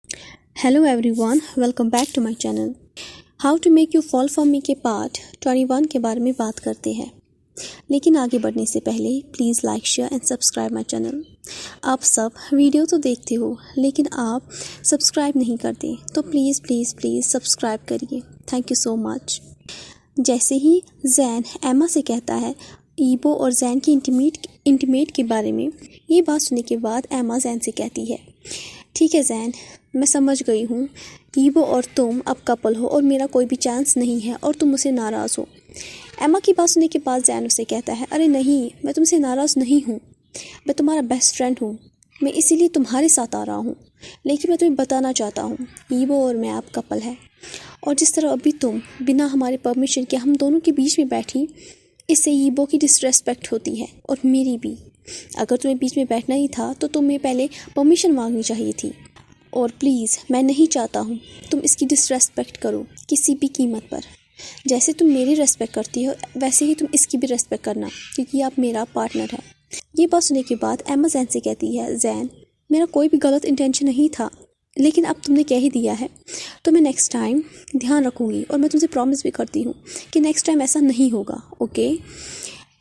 Hello everyone, welcome back to my channel. How to make you fall for me के part 21 के बारे में बात करते हैं। लेकिन आगे बढ़ने से पहले please like, share and subscribe my channel. आप सब वीडियो तो देखते हो लेकिन आप सब्सक्राइब नहीं करते, तो प्लीज़ प्लीज़ प्लीज़ सब्सक्राइब करिए। Thank you so much. जैसे ही जैन एमा से कहता है ईबो और जैन की इंटीमेट के बारे में, ये बात सुनने के बाद एमा जैन से कहती है, ठीक है जैन, मैं समझ गई हूँ, ईबो और तुम अब कपल हो और मेरा कोई भी चांस नहीं है और तुम मुझसे नाराज़ हो। एमा की बात सुनने के बाद जैन उसे कहता है, अरे नहीं, मैं तुमसे नाराज़ नहीं हूँ, मैं तुम्हारा बेस्ट फ्रेंड हूँ, मैं इसीलिए तुम्हारे साथ आ रहा हूँ। लेकिन मैं तुम्हें बताना चाहता हूँ, ईबो और मैं अब कपल है, और जिस तरह अभी तुम बिना हमारे परमिशन के हम दोनों के बीच में बैठी, इससे ईबो की डिसरेस्पेक्ट होती है और मेरी भी। अगर तुम्हें बीच में बैठना ही था तो तुम्हें पहले परमिशन मांगनी चाहिए थी। और प्लीज़, मैं नहीं चाहता हूँ तुम इसकी डिसरेस्पेक्ट करो किसी भी कीमत पर। जैसे तुम मेरी रेस्पेक्ट करती हो वैसे ही तुम इसकी भी रेस्पेक्ट करना, क्योंकि आप मेरा पार्टनर है। ये बात सुनने के बाद एमा जैन से कहती है, जैन, मेरा कोई भी गलत इंटेंशन नहीं था, लेकिन अब तुमने कह ही दिया है तो मैं नेक्स्ट टाइम ध्यान रखूँगी, और मैं तुमसे प्रॉमिस भी करती हूँ कि नेक्स्ट टाइम ऐसा नहीं होगा, ओके।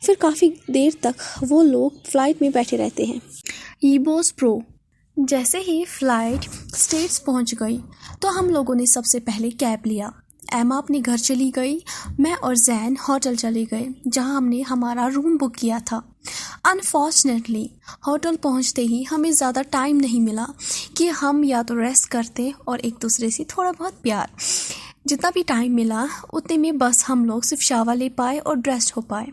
फिर काफ़ी देर तक वो लोग फ्लाइट में बैठे रहते हैं। ईबोस प्रो। जैसे ही फ्लाइट स्टेट्स पहुंच गई तो हम लोगों ने सबसे पहले कैब लिया। एमा अपने घर चली गई, मैं और जैन होटल चले गए जहां हमने हमारा रूम बुक किया था। अनफॉर्चुनेटली होटल पहुंचते ही हमें ज़्यादा टाइम नहीं मिला कि हम या तो रेस्ट करते और एक दूसरे से थोड़ा बहुत प्यार। जितना भी टाइम मिला उतने में बस हम लोग सिर्फ शावर ले पाए और ड्रेस्ड हो पाए।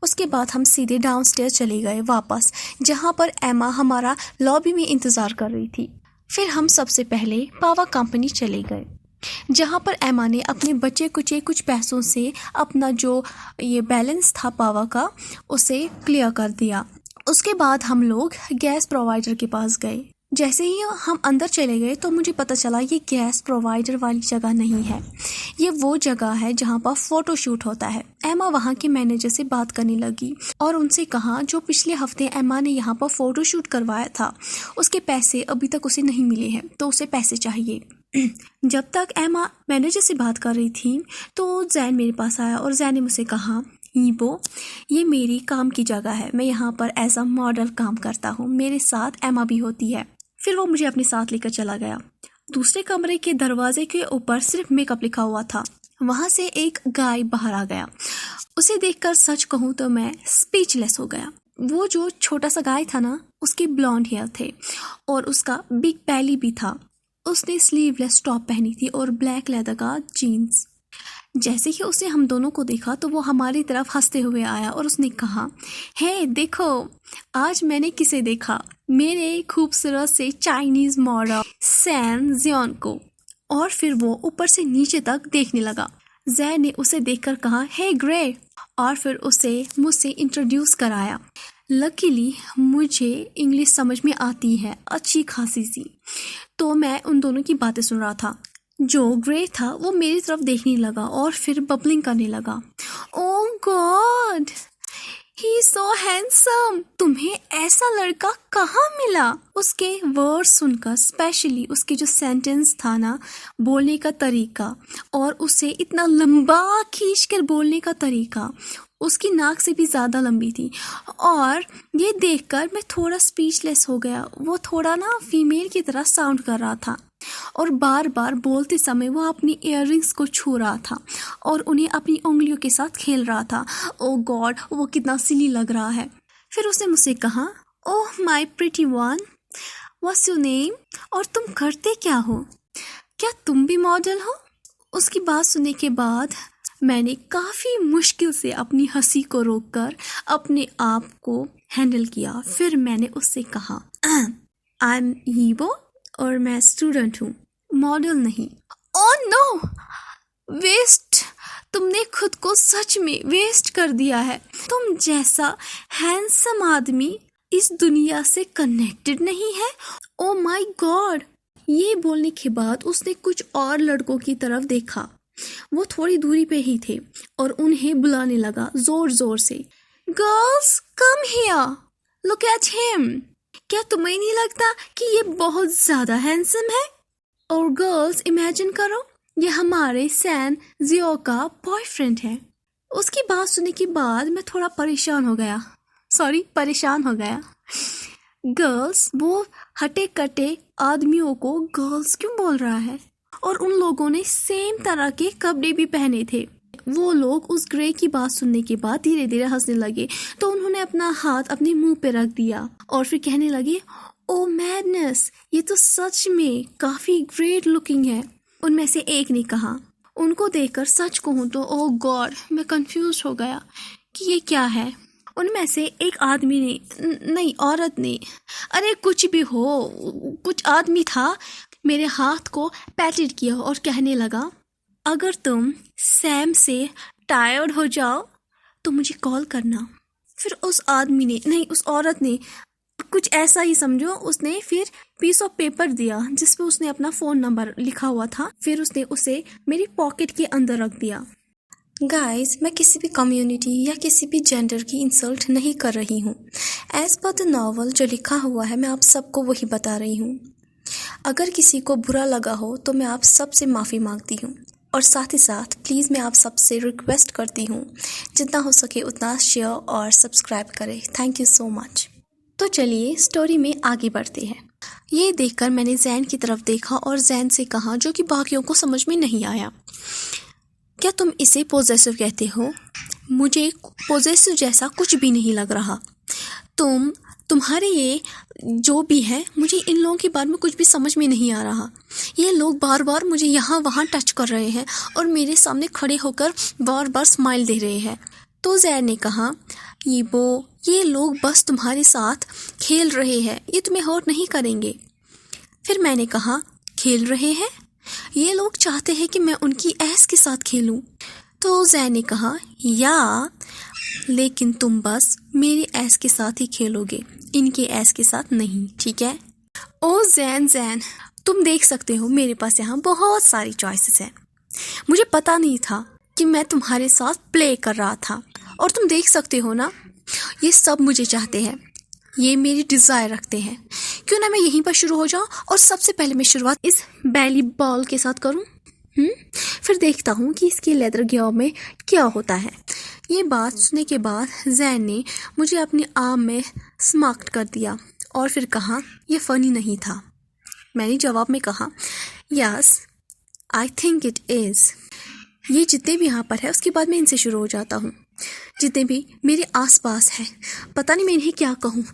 उसके बाद हम सीधे डाउनस्टेयर चले गए वापस, जहाँ पर एमा हमारा लॉबी में इंतज़ार कर रही थी। फिर हम सबसे पहले पावर कंपनी चले गए, जहाँ पर एमा ने अपने बचे कुचे कुछ पैसों से अपना जो ये बैलेंस था पावर का उसे क्लियर कर दिया। उसके बाद हम लोग गैस प्रोवाइडर के पास गए। जैसे ही हम अंदर चले गए तो मुझे पता चला ये गैस प्रोवाइडर वाली जगह नहीं है, ये वो जगह है जहाँ पर फ़ोटो शूट होता है। एमा वहाँ के मैनेजर से बात करने लगी और उनसे कहा जो पिछले हफ्ते एमा ने यहाँ पर फ़ोटो शूट करवाया था उसके पैसे अभी तक उसे नहीं मिले हैं, तो उसे पैसे चाहिए। जब तक एमा मैनेजर से बात कर रही थी तो जैन मेरे पास आया और जैन ने मुझसे कहा, ईबो, ये मेरी काम की जगह है, मैं यहाँ पर एज अ मॉडल काम करता हूँ, मेरे साथ एमा भी होती है। फिर वो मुझे अपने साथ लेकर चला गया। दूसरे कमरे के दरवाजे के ऊपर सिर्फ मेकअप लिखा हुआ था। वहाँ से एक गाय बाहर आ गया। उसे देखकर सच कहूँ तो मैं स्पीचलेस हो गया। वो जो छोटा सा गाय था ना, उसके ब्लॉन्ड हेयर थे और उसका बिग बैली भी था। उसने स्लीवलेस टॉप पहनी थी और ब्लैक लेदर का जीन्स। जैसे ही उसे हम दोनों को देखा तो वो हमारी तरफ हंसते हुए आया और उसने कहा, हे देखो, आज मैंने किसे देखा, मेरे खूबसूरत से चाइनीज मॉडल सैन जियोन को। और फिर वो ऊपर से नीचे तक देखने लगा। जैन ने उसे देखकर कहा, हे ग्रे, और फिर उसे मुझसे इंट्रोड्यूस कराया। लकीली मुझे इंग्लिश समझ में आती है अच्छी खासी सी, तो मैं उन दोनों की बातें सुन रहा था। जो ग्रे था वो मेरी तरफ देखने लगा और फिर बबलिंग करने लगा। Oh god, he is so handsome, तुम्हें ऐसा लड़का कहाँ मिला? उसके वर्ड्स सुनकर, स्पेशली उसके जो सेंटेंस था ना, बोलने का तरीका, और उसे इतना लंबा खींच कर बोलने का तरीका, उसकी नाक से भी ज़्यादा लंबी थी। और ये देखकर मैं थोड़ा स्पीचलेस हो गया। वो थोड़ा ना फीमेल की तरह साउंड कर रहा था और बार बार बोलते समय वो अपनी इयररिंग्स को छू रहा था और उन्हें अपनी उंगलियों के साथ खेल रहा था। ओह गॉड, वो कितना सिली लग रहा है। फिर उसने मुझसे कहा, oh my pretty one, what's your name, और तुम करते क्या हो? क्या तुम भी मॉडल हो? उसकी बात सुनने के बाद मैंने काफ़ी मुश्किल से अपनी हंसी को रोककर अपने आप को हैंडल किया। फिर मैंने उससे कहा, आई एम ईबो और मैं स्टूडेंट हूँ, मॉडल नहीं। ओह नो, वेस्ट, तुमने खुद को सच में वेस्ट कर दिया है। तुम जैसा हैंडसम आदमी इस दुनिया से कनेक्टेड नहीं है। Oh my God. ये बोलने के बाद उसने कुछ और लड़कों की तरफ देखा। वो थोड़ी दूरी पे ही थे और उन्हें बुलाने लगा जोर जोर से, girls come here, look at him. क्या तुम्हें नहीं लगता कि ये बहुत ज्यादा हैंडसम है? और गर्ल्स इमेजिन करो, ये हमारे सैन जियो का बॉयफ्रेंड है। उसकी बात सुनने के बाद मैं थोड़ा परेशान हो गया। गर्ल्स, वो हटे कटे आदमियों को गर्ल्स क्यों बोल रहा है? और उन लोगों ने सेम तरह के कपड़े भी पहने थे। वो लोग उस ग्रे की बात सुनने के बाद धीरे धीरे हंसने लगे, तो उन्होंने अपना हाथ अपने मुंह पे रख दिया और फिर कहने लगे, ओ मैडनेस, ये तो सच में काफी ग्रेट लुकिंग है। उनमें से एक ने कहा। उनको देखकर सच कहूँ तो ओ गॉड, मैं कंफ्यूज हो गया कि ये क्या है। उनमें से एक आदमी ने, नहीं औरत ने, अरे कुछ भी हो, कुछ आदमी था, मेरे हाथ को पैटेड किया और कहने लगा, अगर तुम सैम से टायर्ड हो जाओ तो मुझे कॉल करना। फिर उस आदमी ने, नहीं उस औरत ने, कुछ ऐसा ही समझो, उसने फिर पीस ऑफ पेपर दिया जिस पे उसने अपना फ़ोन नंबर लिखा हुआ था। फिर उसने उसे मेरी पॉकेट के अंदर रख दिया। गाइस, मैं किसी भी कम्युनिटी या किसी भी जेंडर की इंसल्ट नहीं कर रही हूँ। एज पर द नॉवल जो लिखा हुआ है, मैं आप सबको वही बता रही हूँ। अगर किसी को बुरा लगा हो तो मैं आप सबसे माफ़ी मांगती हूँ, और साथ ही साथ प्लीज़ मैं आप सबसे रिक्वेस्ट करती हूँ जितना हो सके उतना शेयर और सब्सक्राइब करें। Thank you so much. तो चलिए स्टोरी में आगे बढ़ते हैं। ये देखकर मैंने जैन की तरफ देखा और जैन से कहा, जो कि बाकियों को समझ में नहीं आया, क्या तुम इसे पॉजेसिव कहते हो? मुझे पॉजेसिव जैसा कुछ भी नहीं लग रहा। तुम्हारे ये जो भी है, मुझे इन लोगों के बारे में कुछ भी समझ में नहीं आ रहा। ये लोग बार बार मुझे यहाँ वहाँ टच कर रहे हैं और मेरे सामने खड़े होकर बार बार स्माइल दे रहे हैं। तो जैन ने कहा, ये लोग बस तुम्हारे साथ खेल रहे हैं, ये तुम्हें हर्ट नहीं करेंगे। फिर मैंने कहा, खेल रहे हैं? ये लोग चाहते हैं कि मैं उनकी ऐस के साथ खेलूं। तो जैन ने कहा, या लेकिन तुम बस मेरी ऐस के साथ ही खेलोगे, इनके ऐस के साथ नहीं, ठीक है? ओ जैन, तुम देख सकते हो मेरे पास यहाँ बहुत सारी चॉइसेस हैं। मुझे पता नहीं था कि मैं तुम्हारे साथ प्ले कर रहा था, और तुम देख सकते हो ना, ये सब मुझे चाहते हैं, ये मेरी डिज़ायर रखते हैं। क्यों ना मैं यहीं पर शुरू हो जाऊं और सबसे पहले मैं शुरुआत इस बैली बॉल के साथ करूं। फिर देखता हूं कि इसकी लेदर ग्याव में क्या होता है। ये बात सुनने के बाद जैन ने मुझे अपनी आर्म में स्मार्ट कर दिया और फिर कहा, यह फ़नी नहीं था। मैंने जवाब में कहा, yes I think it is. ये जितने भी यहाँ पर है उसके बाद मैं इनसे शुरू हो जाता हूँ, जितने भी मेरे आसपास है। पता नहीं मैं इन्हें क्या कहूँ,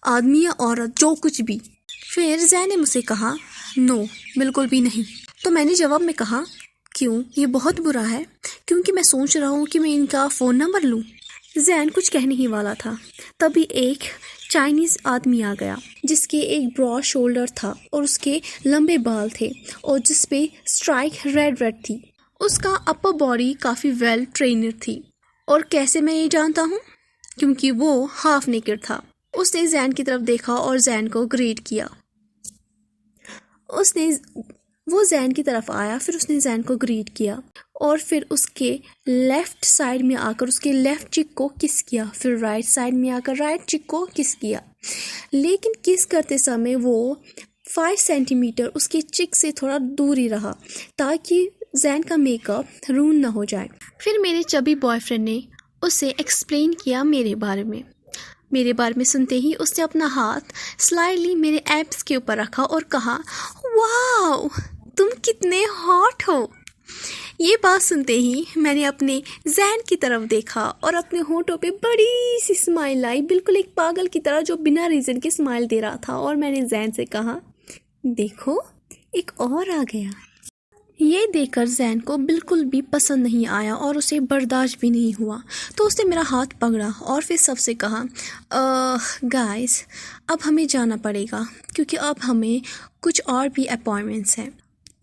आदमी या औरत, जो कुछ भी। फिर जैन ने मुझसे कहा, नो बिल्कुल भी नहीं। तो मैंने जवाब में कहा, क्यों, ये बहुत बुरा है? क्योंकि मैं सोच रहा हूँ कि मैं इनका फ़ोन नंबर लूँ। जैन कुछ कहने ही वाला था, तभी एक चाइनीज़ आदमी आ गया जिसके एक ब्रॉड शोल्डर था और उसके लंबे बाल थे और जिस पे स्ट्राइक रेड थी। उसका अपर बॉडी काफ़ी वेल ट्रेनड थी। और कैसे मैं ये जानता हूँ? क्योंकि वो हाफ नेकेड था। उसने जैन की तरफ देखा और जैन को ग्रीट किया। वो जैन की तरफ आया, फिर उसने जैन को ग्रीट किया और फिर उसके लेफ्ट साइड में आकर उसके लेफ्ट चिक को किस किया, फिर राइट साइड में आकर राइट चिक को किस किया। लेकिन किस करते समय वो 5 सेंटीमीटर उसके चिक से थोड़ा दूर ही रहा ताकि जैन का मेकअप रून ना हो जाए। फिर मेरे चबी बॉयफ्रेंड ने उसे एक्सप्लेन किया मेरे बारे में सुनते ही उसने अपना हाथ स्लाइडली मेरे एब्स के ऊपर रखा और कहा, वाओ तुम कितने हॉट हो। ये बात सुनते ही मैंने अपने जैन की तरफ देखा और अपने होठों पे बड़ी सी स्माइल आई, बिल्कुल एक पागल की तरह जो बिना रीज़न के स्माइल दे रहा था। और मैंने जैन से कहा, देखो एक और आ गया। ये देखकर जैन को बिल्कुल भी पसंद नहीं आया और उसे बर्दाश्त भी नहीं हुआ। तो उसने मेरा हाथ पकड़ा और फिर सबसे कहा, गाइस अब हमें जाना पड़ेगा क्योंकि अब हमें कुछ और भी अपॉइंटमेंट्स हैं।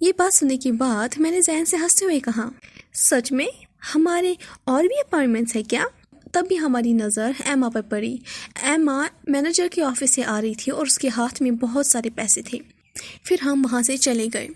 ये बात सुनने के बाद मैंने जैन से हंसते हुए कहा, सच में हमारे और भी अपॉइंटमेंट्स हैं क्या? तभी हमारी नज़र एमा पर पड़ी। एमा मैनेजर के ऑफिस से आ रही थी और उसके हाथ में बहुत सारे पैसे थे। फिर हम वहाँ से चले गए।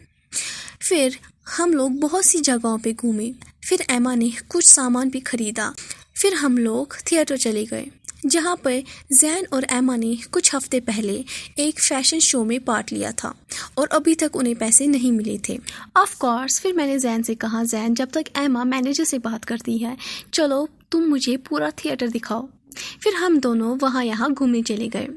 फिर हम लोग बहुत सी जगहों पे घूमे। फिर एमा ने कुछ सामान भी खरीदा। फिर हम लोग थिएटर चले गए। जहाँ पर जैन और एमा ने कुछ हफ्ते पहले एक फैशन शो में पार्ट लिया था और अभी तक उन्हें पैसे नहीं मिले थे। ऑफ कोर्स फिर मैंने जैन से कहा, जैन जब तक एमा मैनेजर से बात करती है, चलो तुम मुझे पूरा थिएटर दिखाओ। फिर हम दोनों वहाँ यहाँ घूमने चले गए।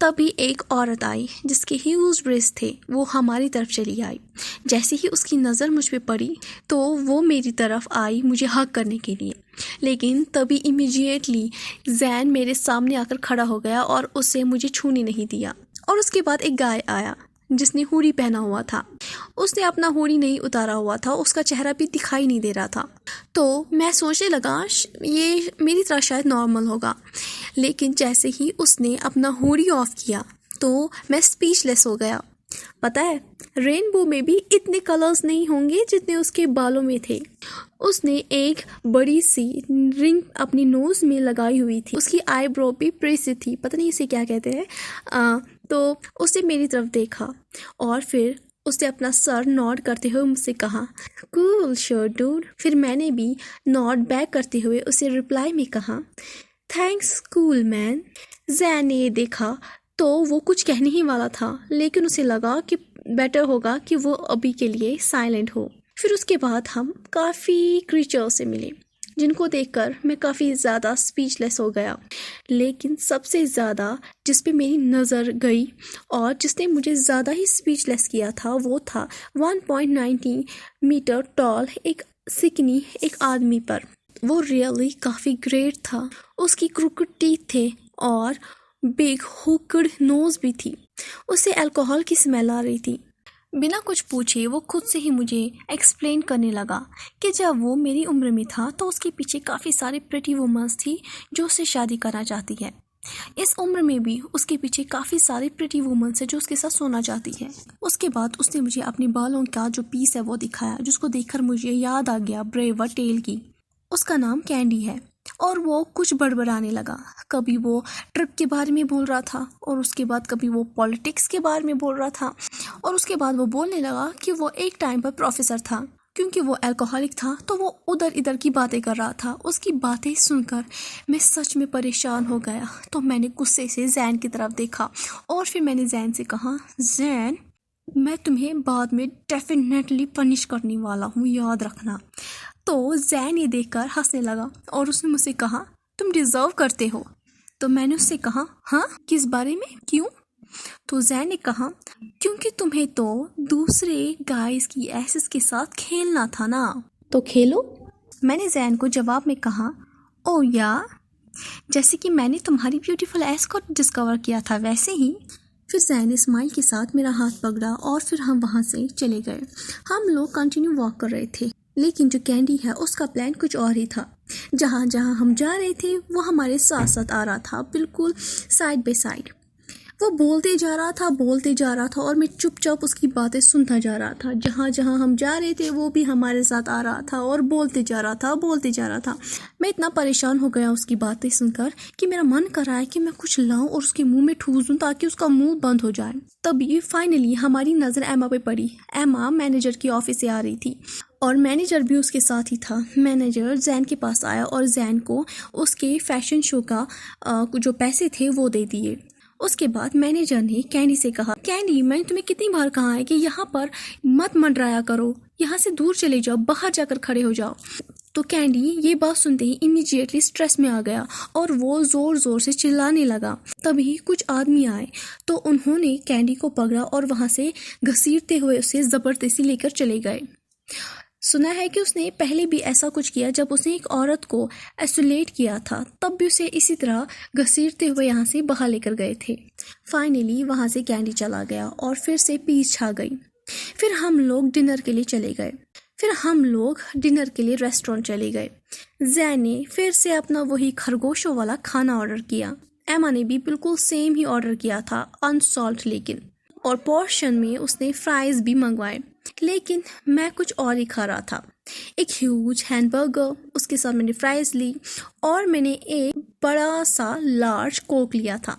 तभी एक औरत आई जिसके ह्यूज ब्रेस्ट थे, वो हमारी तरफ चली आई। जैसे ही उसकी नज़र मुझ पे पड़ी तो वो मेरी तरफ आई मुझे हग करने के लिए, लेकिन तभी इमीडिएटली जैन मेरे सामने आकर खड़ा हो गया और उसे मुझे छूने नहीं दिया। और उसके बाद एक गाय आया जिसने हुडी पहना हुआ था। उसने अपना हुडी नहीं उतारा हुआ था, उसका चेहरा भी दिखाई नहीं दे रहा था। तो मैं सोचने लगा ये मेरी तरह शायद नॉर्मल होगा, लेकिन जैसे ही उसने अपना हुडी ऑफ किया तो मैं स्पीचलेस हो गया। पता है, रेनबो में भी इतने कलर्स नहीं होंगे जितने उसके बालों में थे। उसने एक बड़ी सी रिंग अपनी नोज़ में लगाई हुई थी, उसकी आईब्रो भी प्रेस थी, पता नहीं इसे क्या कहते हैं। तो उसने मेरी तरफ देखा और फिर उसने अपना सर नॉड करते हुए मुझसे कहा, कूल शर्ट डूड। फिर मैंने भी नॉड बैक करते हुए उसे रिप्लाई में कहा, थैंक्स कूल मैन। जैन ने ये देखा तो वो कुछ कहने ही वाला था, लेकिन उसे लगा कि बेटर होगा कि वो अभी के लिए साइलेंट हो। फिर उसके बाद हम काफ़ी क्रीचर्स से मिले जिनको देखकर मैं काफ़ी ज़्यादा स्पीचलेस हो गया। लेकिन सबसे ज़्यादा जिस पे मेरी नज़र गई और जिसने मुझे ज़्यादा ही स्पीचलेस किया था वो था 1.90 मीटर टॉल एक सिकनी एक आदमी पर। वो रियली काफ़ी ग्रेट था। उसकी क्रूकेड टीथ थे और बिग हुक्ड नोज़ भी थी। उसे अल्कोहल की स्मेल आ रही थी। बिना कुछ पूछे वो खुद से ही मुझे एक्सप्लेन करने लगा कि जब वो मेरी उम्र में था तो उसके पीछे काफ़ी सारे प्रिटी वुमेन्स थी जो उससे शादी करना चाहती है। इस उम्र में भी उसके पीछे काफ़ी सारे प्रिटी वुमेन्स है जो उसके साथ सोना चाहती है। उसके बाद उसने मुझे अपने बालों का जो पीस है वो दिखाया, जिसको देखकर मुझे याद आ गया ब्रेवर टेल की। उसका नाम कैंडी है और वो कुछ बड़बड़ाने लगा। कभी वो ट्रिप के बारे में बोल रहा था और उसके बाद कभी वो पॉलिटिक्स के बारे में बोल रहा था और उसके बाद वो बोलने लगा कि वो एक टाइम पर प्रोफेसर था। क्योंकि वो अल्कोहलिक था तो वो उधर इधर की बातें कर रहा था। उसकी बातें सुनकर मैं सच में परेशान हो गया। तो मैंने गुस्से से जैन की तरफ देखा और फिर मैंने जैन से कहा, जैन मैं तुम्हें बाद में डेफिनेटली पनिश करने वाला हूँ, याद रखना। तो जैन ये देखकर हंसने लगा और उसने मुझसे कहा, तुम डिज़र्व करते हो। तो मैंने उससे कहा, हाँ किस बारे में, क्यों? तो जैन ने कहा, क्योंकि तुम्हें तो दूसरे गाइस की एसेस के साथ खेलना था ना, तो खेलो। मैंने जैन को जवाब में कहा, ओ या, जैसे कि मैंने तुम्हारी ब्यूटीफुल एस को डिस्कवर किया था वैसे ही। फिर जैन ने स्माइल के साथ मेरा हाथ पकड़ा और फिर हम वहाँ से चले गए। हम लोग कंटिन्यू वॉक कर रहे थे, लेकिन जो कैंडी है उसका प्लान कुछ और ही था। जहाँ जहाँ हम जा रहे थे वो हमारे साथ साथ आ रहा था, बिल्कुल साइड बाय साइड। वो बोलते जा रहा था और मैं चुपचाप उसकी बातें सुनता जा रहा था। जहाँ जहाँ हम जा रहे थे वो भी हमारे साथ आ रहा था और बोलते जा रहा था। मैं इतना परेशान हो गया उसकी बातें सुनकर कि मेरा मन कर रहा है कि मैं कुछ लाऊं और उसके मुंह में ठूस दूं ताकि उसका मुंह बंद हो जाए। तभी फाइनली हमारी नज़र एमा पे पड़ी। एमा मैनेजर की ऑफिस से आ रही थी और मैनेजर भी उसके साथ ही था। मैनेजर जैन के पास आया और जैन को उसके फैशन शो का जो पैसे थे वो दे दिए। उसके बाद मैनेजर ने कैंडी से कहा, कैंडी मैंने तुम्हें कितनी बार कहा है कि यहाँ पर मत मंडराया करो, यहाँ से दूर चले जाओ, बाहर जाकर खड़े हो जाओ। तो कैंडी ये बात सुनते ही इमीडिएटली स्ट्रेस में आ गया और वो ज़ोर ज़ोर से चिल्लाने लगा। तभी कुछ आदमी आए तो उन्होंने कैंडी को पकड़ा और वहाँ से घसीटते हुए उसे ज़बरदस्ती लेकर चले गए। सुना है कि उसने पहले भी ऐसा कुछ किया, जब उसने एक औरत को आइसोलेट किया था तब भी उसे इसी तरह घसीटते हुए यहाँ से बाहर लेकर गए थे। फाइनली वहाँ से कैंडी चला गया और फिर से पीस छा गई। फिर हम लोग डिनर के लिए रेस्टोरेंट चले गए। जैन ने फिर से अपना वही खरगोशों वाला खाना ऑर्डर किया। एमा ने भी बिल्कुल सेम ही ऑर्डर किया था, अनसॉल्ट लेकिन, और पोर्शन में उसने फ्राइज भी मंगवाए। लेकिन मैं कुछ और ही खा रहा था। एक ह्यूज हैमबर्गर, उसके साथ मैंने फ्राइज ली और मैंने एक बड़ा सा लार्ज कोक लिया था।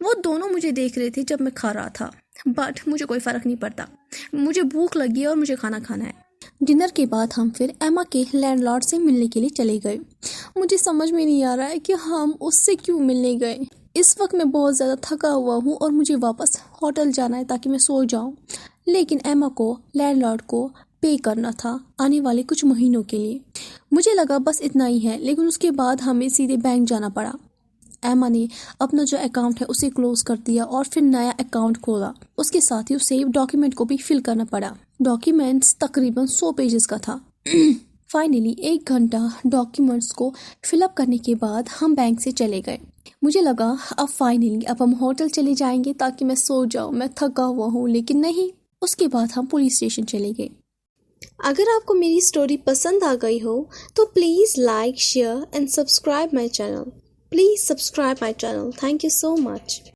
वो दोनों मुझे देख रहे थे जब मैं खा रहा था, बट मुझे कोई फ़र्क नहीं पड़ता। मुझे भूख लगी और मुझे खाना खाना है। डिनर के बाद हम फिर एमा के लैंडलॉर्ड से मिलने के लिए चले गए। मुझे समझ में नहीं आ रहा है कि हम उससे क्यों मिलने गए। इस वक्त मैं बहुत ज़्यादा थका हुआ हूँ और मुझे वापस होटल जाना है ताकि मैं सो जाऊँ। लेकिन एमा को लैंडलॉर्ड को पे करना था आने वाले कुछ महीनों के लिए। मुझे लगा बस इतना ही है, लेकिन उसके बाद हमें सीधे बैंक जाना पड़ा। एमा ने अपना जो अकाउंट है उसे क्लोज कर दिया और फिर नया अकाउंट खोला। उसके साथ ही उसे डॉक्यूमेंट को भी फिल करना पड़ा। डॉक्यूमेंट्स तकरीबन 100 पेजेस का था। फाइनली 1 घंटा डॉक्यूमेंट्स को फिलअप करने के बाद हम बैंक से चले गए। मुझे लगा अब हम होटल चले जाएंगे ताकि मैं सो जाऊं, मैं थका हुआ हूँ, लेकिन नहीं। उसके बाद हम पुलिस स्टेशन चले गए। अगर आपको मेरी स्टोरी पसंद आ गई हो तो please like, share and subscribe my channel. Please subscribe my channel. Thank you so much.